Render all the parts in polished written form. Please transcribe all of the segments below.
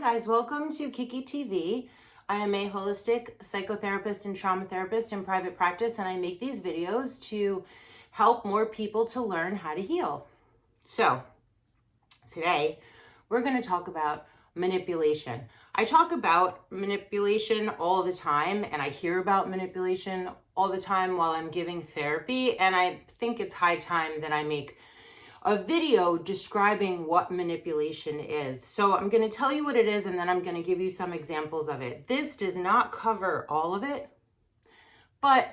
guys, welcome to Kiki TV. I am a holistic psychotherapist and trauma therapist in private practice, and I make these videos to help more people to learn how to heal. So today we're going to talk about manipulation. I talk about manipulation all the time, and I hear about manipulation all the time while I'm giving therapy, and I think it's high time that I make a video describing what manipulation is. So I'm going to tell you what it is, and then I'm going to give you some examples of it. This does not cover all of it, but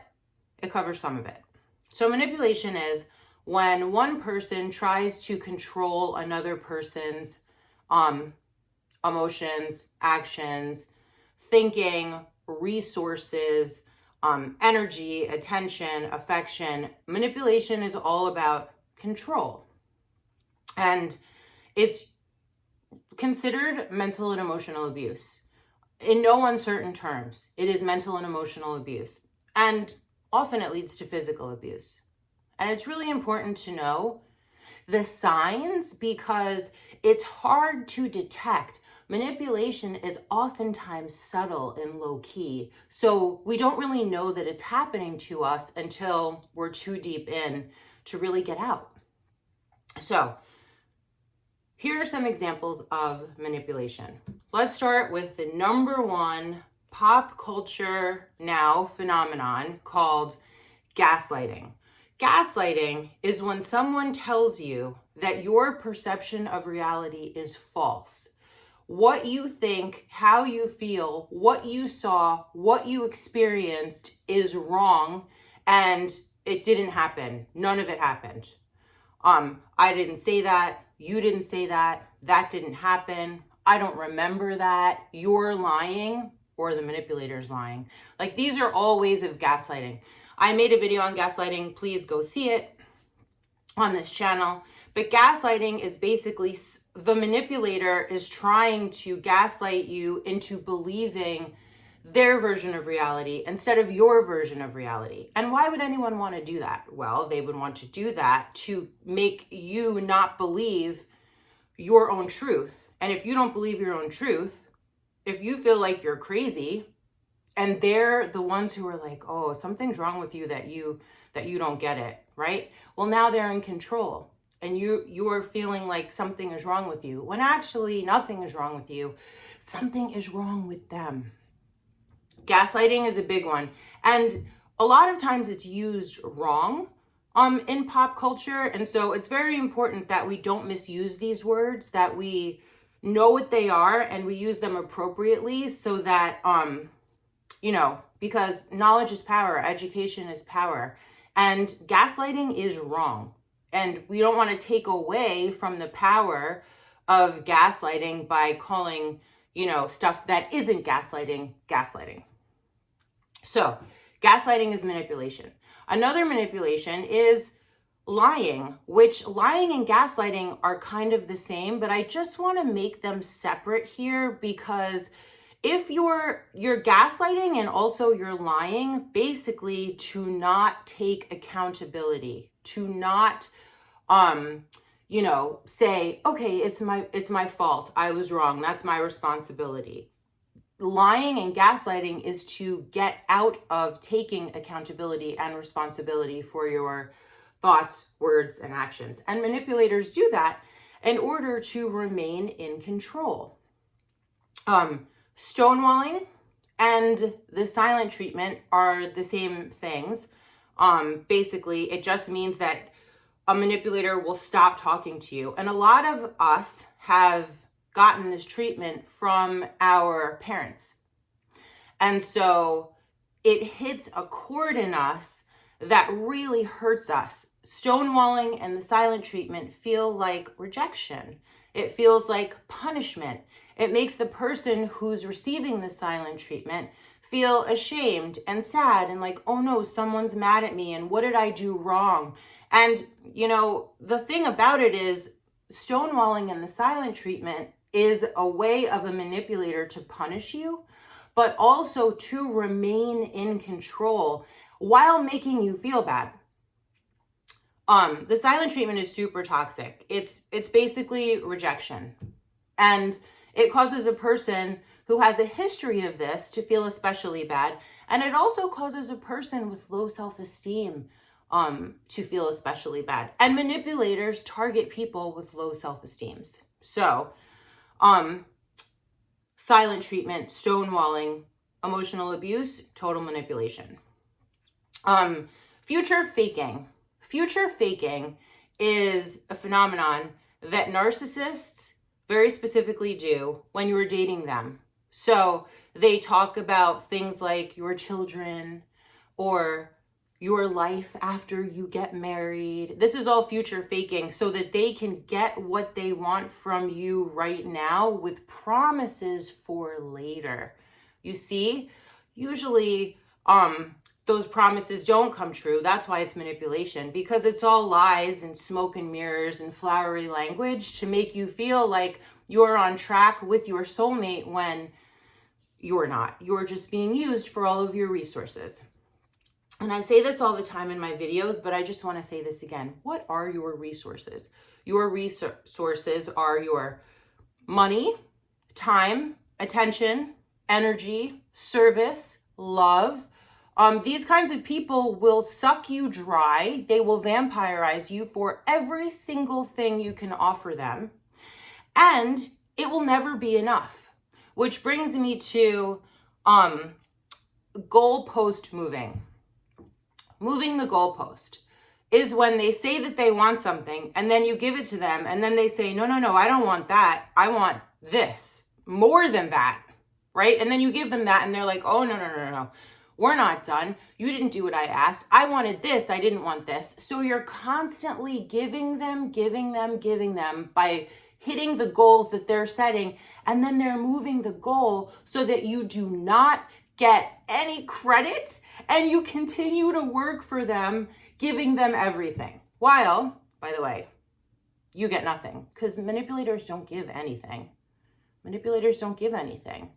it covers some of it. So manipulation is when one person tries to control another person's emotions, actions, thinking, resources, energy, attention, affection. Manipulation is all about control. And it's considered mental and emotional abuse. In no uncertain terms, it is mental and emotional abuse. And often it leads to physical abuse. And it's really important to know the signs because it's hard to detect. Manipulation is oftentimes subtle and low key. So we don't really know that it's happening to us until we're too deep in to really get out. So here are some examples of manipulation. Let's start with the number one pop culture now phenomenon called gaslighting. Gaslighting is when someone tells you that your perception of reality is false. What you think, how you feel, what you saw, what you experienced is wrong, and it didn't happen. None of it happened. I didn't say that. You didn't say that. That didn't happen. I don't remember that. You're lying, or the manipulator's lying. Like, these are all ways of gaslighting. I made a video on gaslighting. Please go see it on this channel. But gaslighting is basically the manipulator is trying to gaslight you into believing their version of reality instead of your version of reality. And why would anyone want to do that? Well, they would want to do that to make you not believe your own truth. And if you don't believe your own truth, if you feel like you're crazy, and they're the ones who are like, oh, something's wrong with you that you don't get it, right? Well, now they're in control. And you are feeling like something is wrong with you, when actually nothing is wrong with you. Something is wrong with them. Gaslighting is a big one. And a lot of times it's used wrong in pop culture. And so it's very important that we don't misuse these words, that we know what they are and we use them appropriately so that, because knowledge is power, education is power. And gaslighting is wrong. And we don't want to take away from the power of gaslighting by calling, stuff that isn't gaslighting, gaslighting. So gaslighting is manipulation. Another manipulation is lying, which lying and gaslighting are kind of the same, but I just want to make them separate here because if you're gaslighting and also you're lying, basically to not take accountability, to not say, okay, it's my fault. I was wrong. That's my responsibility. Lying and gaslighting is to get out of taking accountability and responsibility for your thoughts, words, and actions. And manipulators do that in order to remain in control. Stonewalling and the silent treatment are the same things. Basically, it just means that a manipulator will stop talking to you. And a lot of us have gotten this treatment from our parents. And so it hits a chord in us that really hurts us. Stonewalling and the silent treatment feel like rejection. It feels like punishment. It makes the person who's receiving the silent treatment feel ashamed and sad and like, oh no, someone's mad at me and what did I do wrong? And, the thing about it is stonewalling and the silent treatment is a way of a manipulator to punish you, but also to remain in control while making you feel bad. The silent treatment is super toxic. It's basically rejection. And It causes a person who has a history of this to feel especially bad. And it also causes a person with low self-esteem to feel especially bad. And manipulators target people with low self-esteems. So, silent treatment, stonewalling, emotional abuse, total manipulation. Future faking. Future faking is a phenomenon that narcissists very specifically do when you're dating them. So they talk about things like your children or your life after you get married. This is all future faking so that they can get what they want from you right now with promises for later. You see, usually those promises don't come true. That's why it's manipulation, because it's all lies and smoke and mirrors and flowery language to make you feel like you're on track with your soulmate when you're not. You're just being used for all of your resources. And I say this all the time in my videos, but I just want to say this again. What are your resources? Your resources are your money, time, attention, energy, service, love. These kinds of people will suck you dry. They will vampirize you for every single thing you can offer them. And it will never be enough. Which brings me to goalpost moving. Moving the goalpost is when they say that they want something and then you give it to them and then they say, no, I don't want that. I want this, more than that, right? And then you give them that and they're like, oh, no. We're not done. You didn't do what I asked. I wanted this. I didn't want this. So you're constantly giving them by hitting the goals that they're setting. And then they're moving the goal so that you do not get any credit and you continue to work for them, giving them everything. While, by the way, you get nothing, because manipulators don't give anything. Manipulators don't give anything.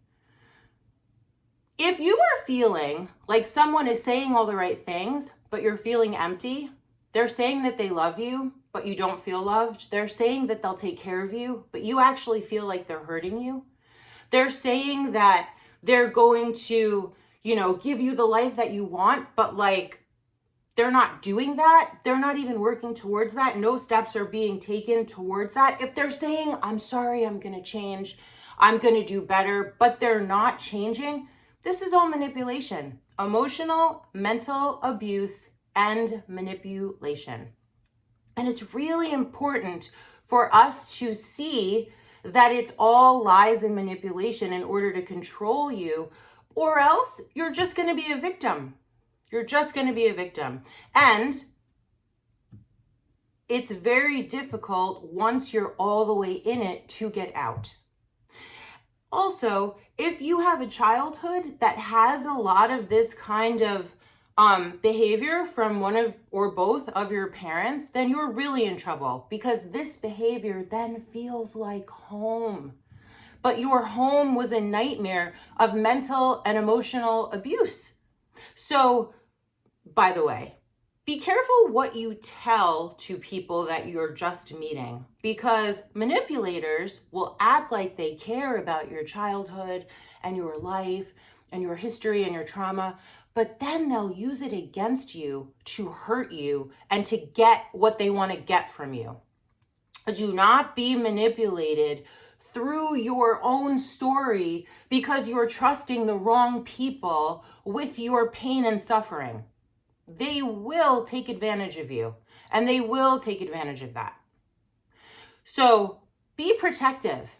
If you are feeling like someone is saying all the right things, but you're feeling empty, they're saying that they love you, but you don't feel loved. They're saying that they'll take care of you, but you actually feel like they're hurting you. They're saying that they're going to, give you the life that you want, but like, they're not doing that. They're not even working towards that. No steps are being taken towards that. If they're saying, I'm sorry, I'm going to change, I'm going to do better, but they're not changing, this is all manipulation, emotional, mental abuse, and manipulation. And it's really important for us to see that it's all lies and manipulation in order to control you, or else you're just going to be a victim. You're just going to be a victim. And it's very difficult once you're all the way in it to get out. Also, if you have a childhood that has a lot of this kind of behavior from one of or both of your parents, then you're really in trouble, because this behavior then feels like home. But your home was a nightmare of mental and emotional abuse. So, by the way, be careful what you tell to people that you're just meeting, because manipulators will act like they care about your childhood and your life and your history and your trauma, but then they'll use it against you to hurt you and to get what they want to get from you. Do not be manipulated through your own story because you're trusting the wrong people with your pain and suffering. They will take advantage of you, and they will take advantage of that. So be protective.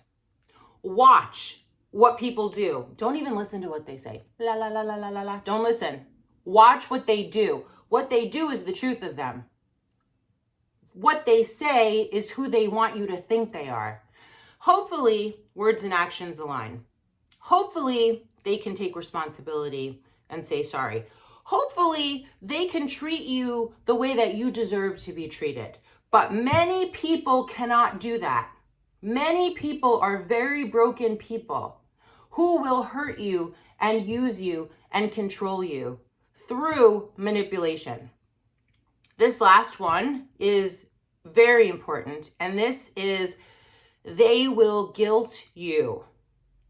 Watch what people do. Don't even listen to what they say. La, la, la, la, la, la, la. Don't listen. Watch what they do. What they do is the truth of them. What they say is who they want you to think they are. Hopefully, words and actions align. Hopefully, they can take responsibility and say sorry. Hopefully, they can treat you the way that you deserve to be treated. But many people cannot do that. Many people are very broken people who will hurt you and use you and control you through manipulation. This last one is very important, and this is they will guilt you.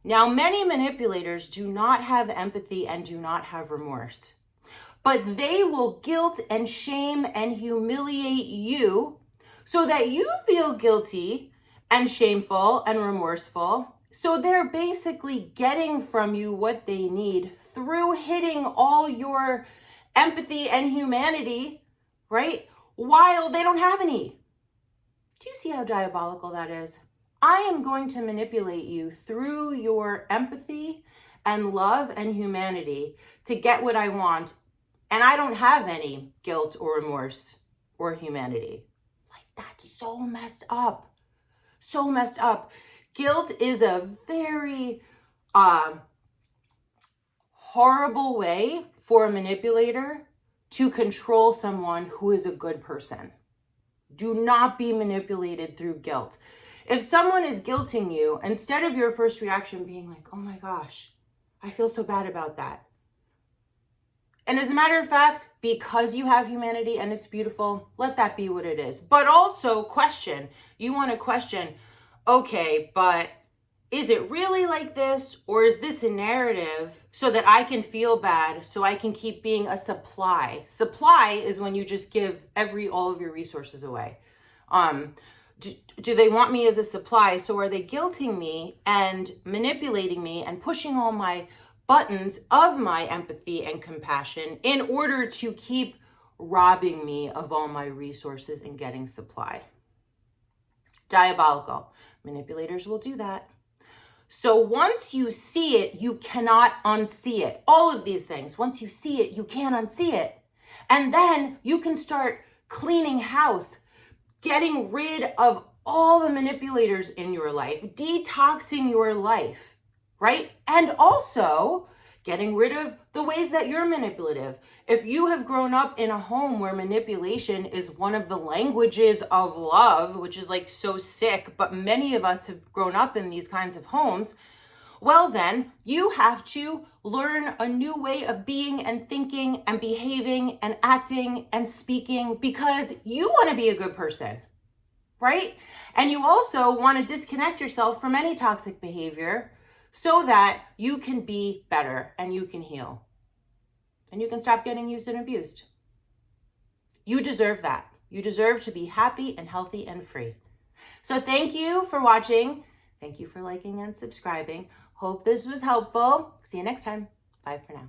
Now, many manipulators do not have empathy and do not have remorse, but they will guilt and shame and humiliate you so that you feel guilty and shameful and remorseful. So they're basically getting from you what they need through hitting all your empathy and humanity, right? While they don't have any. Do you see how diabolical that is? I am going to manipulate you through your empathy and love and humanity to get what I want, and I don't have any guilt or remorse or humanity. Like, that's so messed up. So messed up. Guilt is a very horrible way for a manipulator to control someone who is a good person. Do not be manipulated through guilt. If someone is guilting you, instead of your first reaction being like, oh my gosh, I feel so bad about that. And as a matter of fact, because you have humanity and it's beautiful, let that be what it is. But also question. You want to question, okay, but is it really like this, or is this a narrative so that I can feel bad, so I can keep being a supply? Supply is when you just give all of your resources away. Do they want me as a supply? So are they guilting me and manipulating me and pushing all my buttons of my empathy and compassion in order to keep robbing me of all my resources and getting supply? Diabolical. Manipulators will do that. So once you see it, you cannot unsee it. All of these things, once you see it, you can't unsee it. And then you can start cleaning house, getting rid of all the manipulators in your life, detoxing your life, right? And also getting rid of the ways that you're manipulative. If you have grown up in a home where manipulation is one of the languages of love, which is like so sick, but many of us have grown up in these kinds of homes, well then you have to learn a new way of being and thinking and behaving and acting and speaking because you want to be a good person, right? And you also want to disconnect yourself from any toxic behavior so that you can be better and you can heal and you can stop getting used and abused. You deserve that. You deserve to be happy and healthy and free. So thank you for watching. Thank you for liking and subscribing. Hope this was helpful. See you next time. Bye for now.